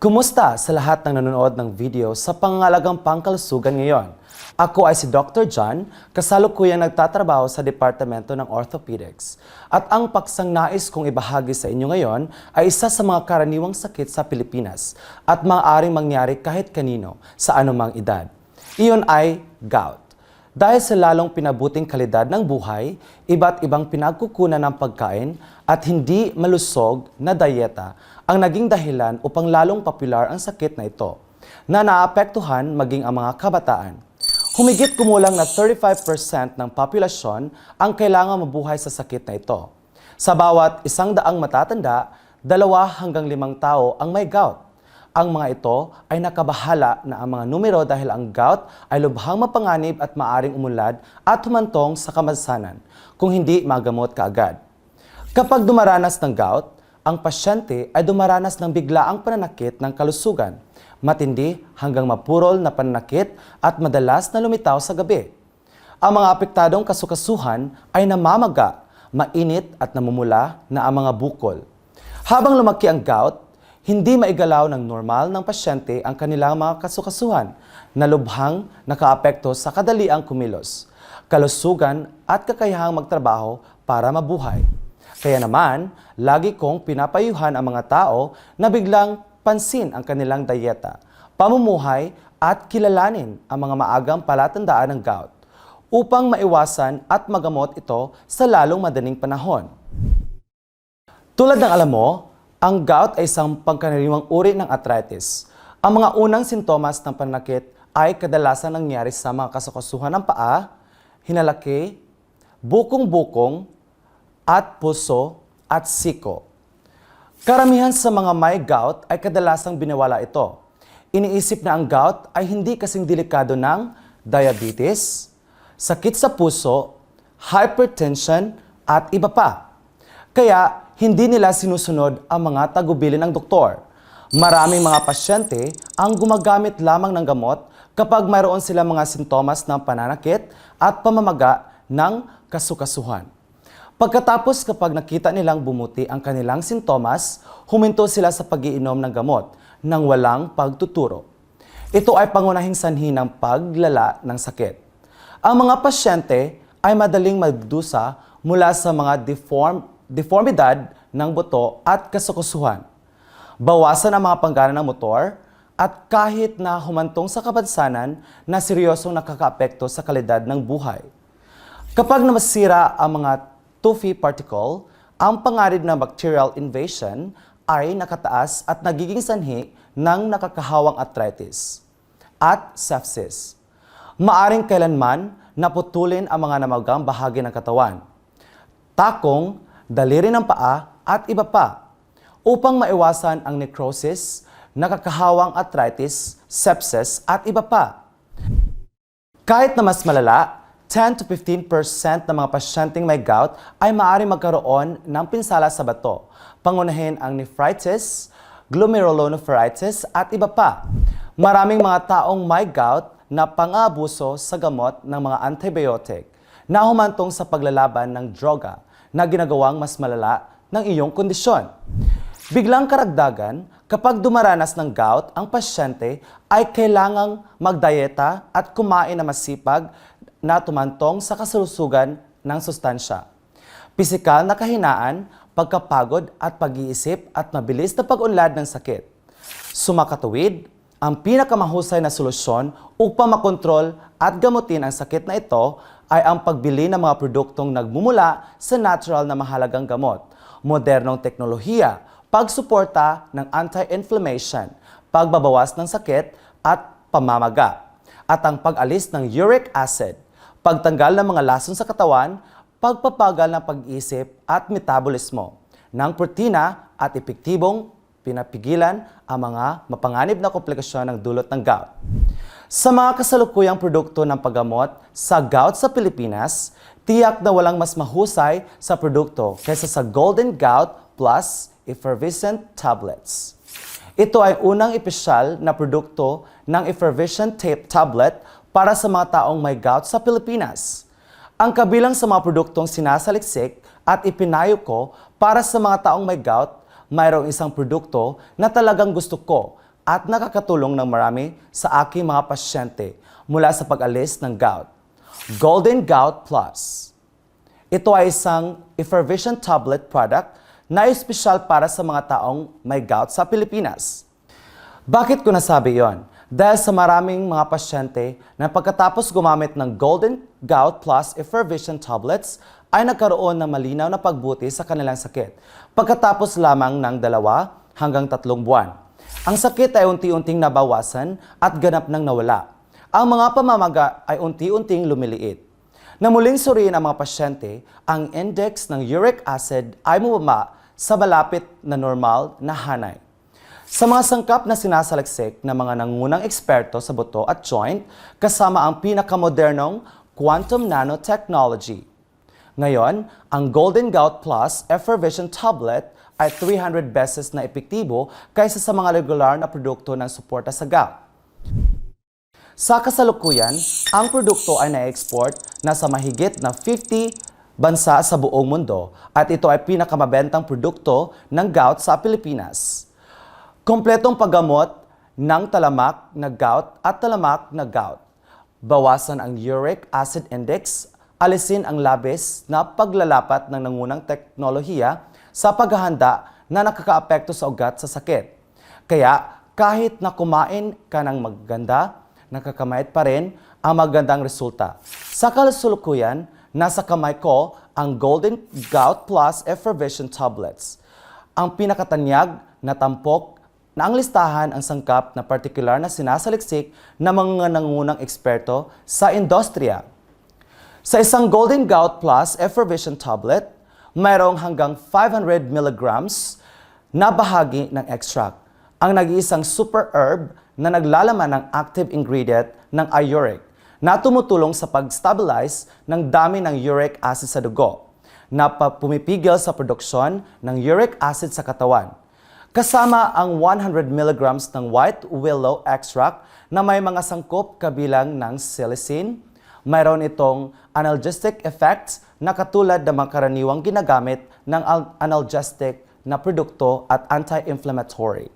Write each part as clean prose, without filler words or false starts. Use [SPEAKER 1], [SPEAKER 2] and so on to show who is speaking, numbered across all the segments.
[SPEAKER 1] Kumusta sa lahat ng nanonood ng video sa pangangalagang pangkalusugan ngayon? Ako ay si Dr. John, kasalukuyang nagtatrabaho sa Departamento ng Orthopedics. At ang paksang nais kong ibahagi sa inyo ngayon ay isa sa mga karaniwang sakit sa Pilipinas at maaaring mangyari kahit kanino sa anumang edad. Iyon ay gout. Dahil sa lalong pinabuting kalidad ng buhay, iba't ibang pinagkukunan ng pagkain at hindi malusog na dayeta ang naging dahilan upang lalong popular ang sakit na ito, na naapektuhan maging ang mga kabataan. Humigit kumulang na 35% ng populasyon ang kailangan mabuhay sa sakit na ito. Sa bawat 100 matatanda, 2 hanggang 5 tao ang may gout. Ang mga ito ay nakabahala na ang mga numero dahil ang gout ay lubhang mapanganib at maaring umunlad at humantong sa kamasanan kung hindi magamot kaagad. Kapag dumaranas ng gout, ang pasyente ay dumaranas ng biglaang pananakit ng kalusugan, matindi hanggang mapurol na pananakit at madalas na lumitaw sa gabi. Ang mga apektadong kasukasuhan ay namamaga, mainit at namumula na ang mga bukol. Habang lumaki ang gout, hindi maigalaw ng normal ng pasyente ang kanilang mga kasukasuhan na lubhang nakaapekto sa kadaliang kumilos, kalusugan at kakayahang magtrabaho para mabuhay. Kaya naman, lagi kong pinapayuhan ang mga tao na biglang pansin ang kanilang dayeta, pamumuhay at kilalanin ang mga maagang palatandaan ng gout upang maiwasan at magamot ito sa lalong madaling panahon. Tulad ng alam mo, ang gout ay isang pangkaraniwang uri ng arthritis. Ang mga unang sintomas ng pananakit ay kadalasan nangyari sa mga kasukasuhan ng paa, hinalaki, bukong-bukong, at puso at siko. Karamihan sa mga may gout ay kadalasang binawala ito. Iniisip na ang gout ay hindi kasing delikado ng diabetes, sakit sa puso, hypertension at iba pa. Kaya hindi nila sinusunod ang mga tagubilin ng doktor. Maraming mga pasyente ang gumagamit lamang ng gamot kapag mayroon sila mga sintomas ng pananakit at pamamaga ng kasukasuhan. Pagkatapos kapag nakita nilang bumuti ang kanilang sintomas, huminto sila sa pag-iinom ng gamot nang walang pagtuturo. Ito ay pangunahing sanhi ng paglala ng sakit. Ang mga pasyente ay madaling magdusa mula sa mga deformidad ng buto at kasukasuhan. Bawasan ang mga panggana ng motor at kahit na humantong sa kapansanan na seryosong nakakaapekto sa kalidad ng buhay. Kapag namasira ang mga toothy particle, ang panganib na bacterial invasion ay nakataas at nagiging sanhi ng nakakahawang arthritis at sepsis. Maaring kailanman naputulin ang mga namagang bahagi ng katawan, takong, daliri ng paa at iba pa upang maiwasan ang necrosis, nakakahawang arthritis, sepsis at iba pa. Kahit na mas malala, 10 to 15% ng mga pasyenteng may gout ay maaaring magkaroon ng pinsala sa bato, pangunahin ang nephritis, glomerulonephritis at iba pa. Maraming mga taong may gout na pang-aabuso sa gamot ng mga antibiotic na humantong sa paglalaban ng droga na ginagawang mas malala ng iyong kondisyon. Biglang karagdagan, kapag dumaranas ng gout, ang pasyente ay kailangang magdayeta at kumain na masipag na tumantong sa kasalusugan ng sustansya. Pisikal na kahinaan, pagkapagod at pag-iisip at mabilis na pag-unlad ng sakit. Sumakatuwid, ang pinakamahusay na solusyon upang makontrol at gamutin ang sakit na ito ay ang pagbili ng mga produktong nagmumula sa natural na mahalagang gamot, modernong teknolohiya, pagsuporta ng anti-inflammation, pagbabawas ng sakit at pamamaga, at ang pag-alis ng uric acid, pagtanggal ng mga lason sa katawan, pagpapagal ng pag-isip at metabolismo ng protina at epektibong pinapigilan ang mga mapanganib na komplikasyon ng dulot ng gout. Sa mga kasalukuyang produkto ng paggamot sa gout sa Pilipinas, tiyak na walang mas mahusay sa produkto kaysa sa Golden Gout Plus Effervescent Tablets. Ito ay unang espesyal na produkto ng Effervescent Tablet para sa mga taong may gout sa Pilipinas. Ang kabilang sa mga produktong sinasaliksik at ipinayo ko para sa mga taong may gout, mayroong isang produkto na talagang gusto ko at nakakatulong ng marami sa aking mga pasyente mula sa pag-alis ng gout. Golden Gout Plus. Ito ay isang effervescent tablet product na espesyal para sa mga taong may gout sa Pilipinas. Bakit ko nasabi yon? Dahil sa maraming mga pasyente na pagkatapos gumamit ng Golden Gout Plus effervescent tablets ay nagkaroon ng malinaw na pagbuti sa kanilang sakit pagkatapos lamang ng 2 hanggang 3 buwan. Ang sakit ay unti-unting nabawasan at ganap nang nawala. Ang mga pamamaga ay unti-unting lumiliit. Na muling suriin ang mga pasyente, ang index ng uric acid ay bumaba sa malapit na normal na hanay. Sa mga sangkap na sinasaliksik ng mga nangungunang eksperto sa buto at joint, kasama ang pinakamodernong quantum nanotechnology. Ngayon, ang Golden Gout Plus effervescent tablet ay 300 beses na epektibo kaysa sa mga regular na produkto ng suporta sa gout. Sa kasalukuyan, ang produkto ay na-export na sa mahigit na 50 bansa sa buong mundo at ito ay pinakamabentang produkto ng gout sa Pilipinas. Kompletong paggamot ng talamak na gout at talamak na gout. Bawasan ang uric acid index, alisin ang labis na paglalapat ng nangunang teknolohiya sa paghahanda na nakakaapekto sa ugat sa sakit. Kaya kahit na kumain ka ng maganda, nakakamait pa rin ang magandang resulta. Sa kasalukuyan, nasa kamay ko ang Golden Gout Plus effervescent tablets. Ang pinakatanyag na tampok na ang listahan ang sangkap na partikular na sinasaliksik ng mga nangungunang eksperto sa industriya. Sa isang Golden Gout Plus effervescent tablet, mayroong hanggang 500 milligrams na bahagi ng extract, ang nag-iisang super herb na naglalaman ng active ingredient ng iuric na tumutulong sa pag-stabilize ng dami ng uric acid sa dugo na pumipigil sa produksyon ng uric acid sa katawan. Kasama ang 100 milligrams ng white willow extract na may mga sangkop kabilang ng salicin. Mayroon itong analgesic effects na katulad ng mga karaniwang ginagamit ng analgesic na produkto at anti-inflammatory.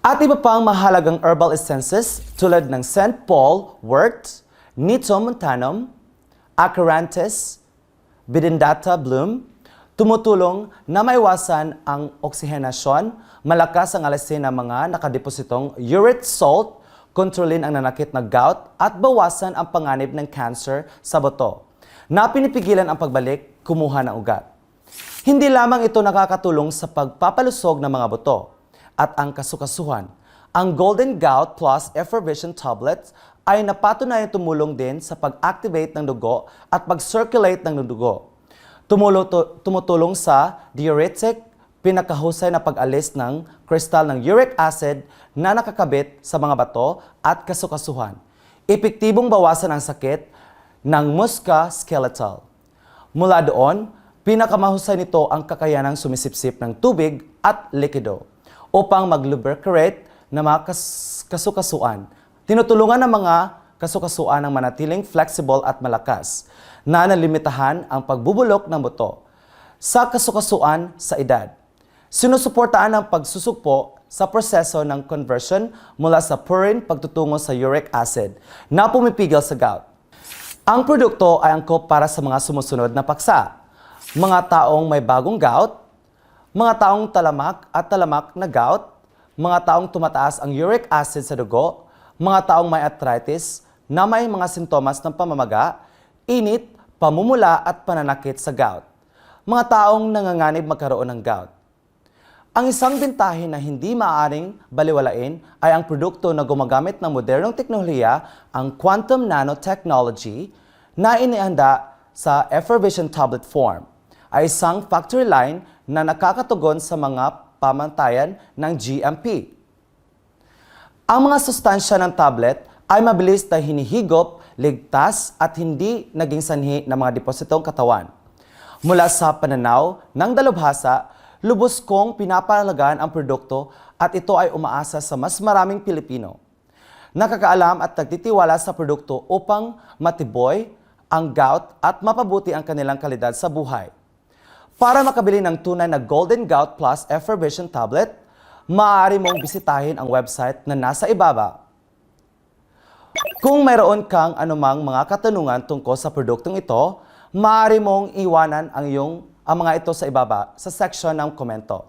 [SPEAKER 1] At iba pang mahalagang herbal essences tulad ng St. Paul wort, Nito montanum, Acarantes, Bidendata bloom, tumutulong na maiwasan ang oksihenasyon, malakas ang alisin ng mga nakadepositong uric salt, kontrolin ang nanakit na gout at bawasan ang panganib ng cancer sa buto, na pinipigilan ang pagbalik kumuha ng ugat. Hindi lamang ito nakakatulong sa pagpapalusog ng mga buto at ang kasukasuhan. Ang Golden Gout Plus effervescent tablets ay napatunayang tumulong din sa pag-activate ng dugo at pag-circulate ng dugo. Tumutulong sa diuretic, pinakahusay na pag-alis ng kristal ng uric acid na nakakabit sa mga bato at kasukasuhan. Epektibong bawasan ang sakit ng musculoskeletal. Mula doon, pinakamahusay nito ang kakayanang sumisipsip ng tubig at likido upang mag-lubricate ng mga kasukasuan. Tinutulungan ng mga kasukasuan ng manatiling flexible at malakas na nalimitahan ang pagbubulok ng buto sa kasukasuan sa edad. Sinusuportaan ang pagsusugpo sa proseso ng conversion mula sa purine pagtutungo sa uric acid na pumipigil sa gout. Ang produkto ay angkop para sa mga sumusunod na paksa: mga taong may bagong gout, mga taong talamak at talamak na gout, mga taong tumataas ang uric acid sa dugo, mga taong may arthritis na may mga sintomas ng pamamaga, init, pamumula at pananakit sa gout, mga taong nanganganib magkaroon ng gout. Ang isang bintahin na hindi maaaring baliwalain ay ang produkto na gumagamit ng modernong teknolohiya, ang quantum nanotechnology, na inihanda sa effervescent tablet form, ay isang factory line na nakakatugon sa mga pamantayan ng GMP. Ang mga sustansya ng tablet ay mabilis na hinihigop, ligtas at hindi naging sanhi ng mga depositong katawan. Mula sa pananaw ng dalubhasa, lubos kong pinapahalagaan ang produkto at ito ay umaasa sa mas maraming Pilipino. Nakakaalam at nagtitiwala sa produkto upang matiboy ang gout at mapabuti ang kanilang kalidad sa buhay. Para makabili ng tunay na Golden Gout Plus effervescent tablet, maaari mong bisitahin ang website na nasa ibaba. Kung mayroon kang anumang mga katanungan tungkol sa produktong ito, maaari mong iwanan ang mga ito sa ibaba sa section ng komento.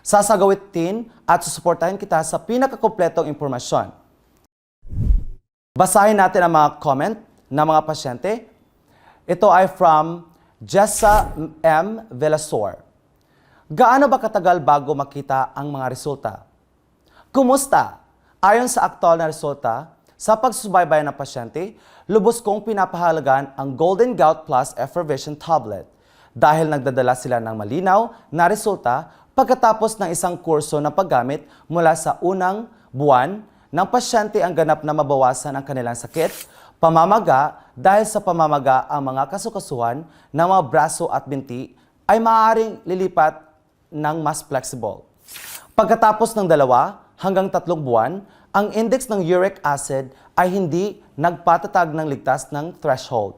[SPEAKER 1] Sasagutin at susuportahin kita sa pinakakumpletong impormasyon. Basahin natin ang mga comment ng mga pasyente. Ito ay from Jessa M. Velasor. Gaano ba katagal bago makita ang mga resulta? Kumusta? Ayon sa aktual na resulta, sa pagsubaybay ng pasyente, lubos kong pinapahalagan ang Golden Gout Plus Effervescent Tablet dahil nagdadala sila ng malinaw na resulta pagkatapos ng isang kurso ng paggamit mula sa unang buwan ng pasyente ang ganap na mabawasan ang kanilang sakit, pamamaga dahil sa pamamaga ang mga kasukasuhan ng mga braso at binti ay maaaring lilipat ng mas flexible. Pagkatapos ng 2 hanggang 3 buwan, ang index ng uric acid ay hindi nagpatatag ng ligtas ng threshold.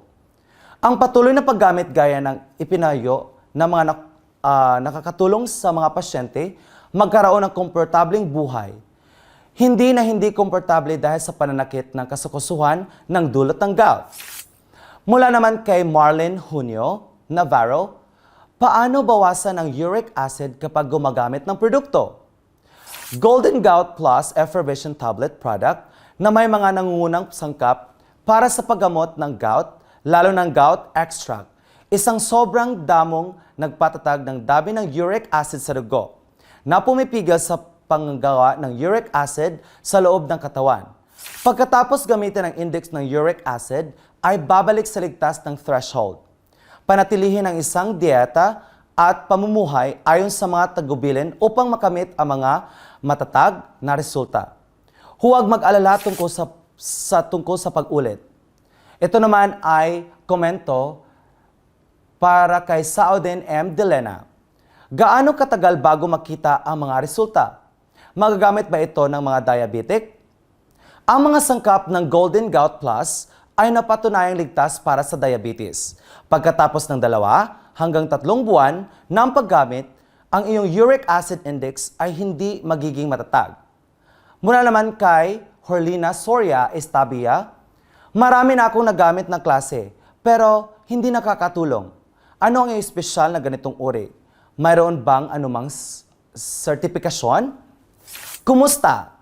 [SPEAKER 1] Ang patuloy na paggamit gaya ng ipinayo ng mga nakakatulong sa mga pasyente magkaroon ng komportableng buhay. Hindi komportable dahil sa pananakit ng kasukasuhan ng dulot ng gout. Mula naman kay Marlene Junio Navarro, paano bawasan ang uric acid kapag gumagamit ng produkto? Golden Gout Plus Effervescent Tablet product na may mga nangungunang sangkap para sa paggamot ng gout, lalo ng gout extract, isang sobrang damong nagpatatag ng dami ng uric acid sa dugo na pumipigil sa panggawa ng uric acid sa loob ng katawan. Pagkatapos gamitin ang index ng uric acid, ay babalik sa ligtas ng threshold. Panatilihin ang isang dieta at pamumuhay ayon sa mga tagubilin upang makamit ang mga matatag na resulta. Huwag mag-alala tungkol sa pag-ulit. Ito naman ay komento para kay Sauden M. Delena. Gaano katagal bago makita ang mga resulta? Magagamit ba ito ng mga diabetic? Ang mga sangkap ng Golden Gout Plus ay napatunayang ligtas para sa diabetes. Pagkatapos ng 2 hanggang 3 buwan ng paggamit, ang iyong uric acid index ay hindi magiging matatag. Mula naman kay Horlina Soria Estabia, marami na akong nagamit ng klase, pero hindi nakakatulong. Ano ang iyong espesyal na ganitong uri? Mayroon bang anumang sertifikasyon? Kumusta?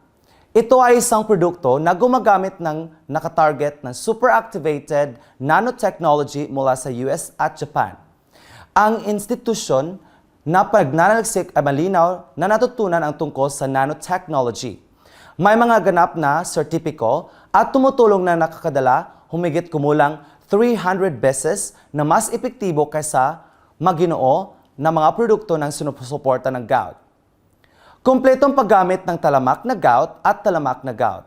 [SPEAKER 1] Ito ay isang produkto na gumagamit ng nakatarget ng super-activated nanotechnology mula sa US at Japan. Ang institusyon na pagnanaliksik ay malinaw na natutunan ang tungkol sa nanotechnology. May mga ganap na sertipiko at tumutulong na nakakadala humigit kumulang 300 beses na mas epektibo kaysa maginoo na mga produkto ng sinusuporta ng gout. Kumpletong paggamit ng talamak na gout at talamak na gout.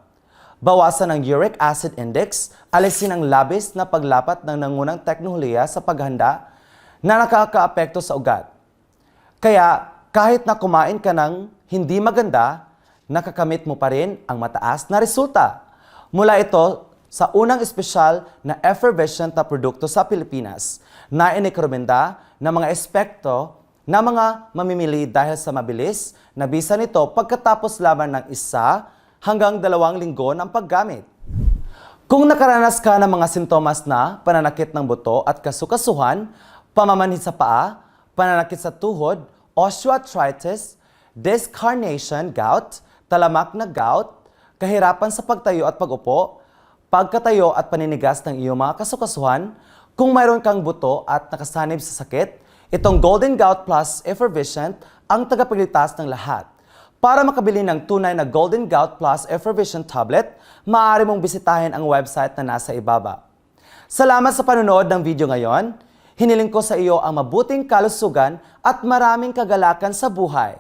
[SPEAKER 1] Bawasan ang uric acid index, alisin ang labis na paglapat ng nangunang teknolohiya sa paghanda na nakakaapekto sa ugat. Kaya kahit na kumain ka ng hindi maganda, nakakamit mo pa rin ang mataas na resulta. Mula ito sa unang espesyal na effervescent na produkto sa Pilipinas na inirekomenda ng mga espekto na mga mamimili dahil sa mabilis na bisa nito pagkatapos lamang ng 1 hanggang 2 linggo ng paggamit. Kung nakaranas ka ng mga sintomas na pananakit ng buto at kasukasuhan, pamamanhid sa paa, pananakit sa tuhod, osteoarthritis, disc herniation, gout, talamak na gout, kahirapan sa pagtayo at pag-upo, pagkatayo at paninigas ng iyong mga kasukasuhan, kung mayroon kang buto at nakasanib sa sakit, itong Golden Gout Plus Effervescent ang tagapagligtas ng lahat. Para makabili ng tunay na Golden Gout Plus Effervescent Tablet, maaari mong bisitahin ang website na nasa ibaba. Salamat sa panonood ng video ngayon. Hiniling ko sa iyo ang mabuting kalusugan at maraming kagalakan sa buhay.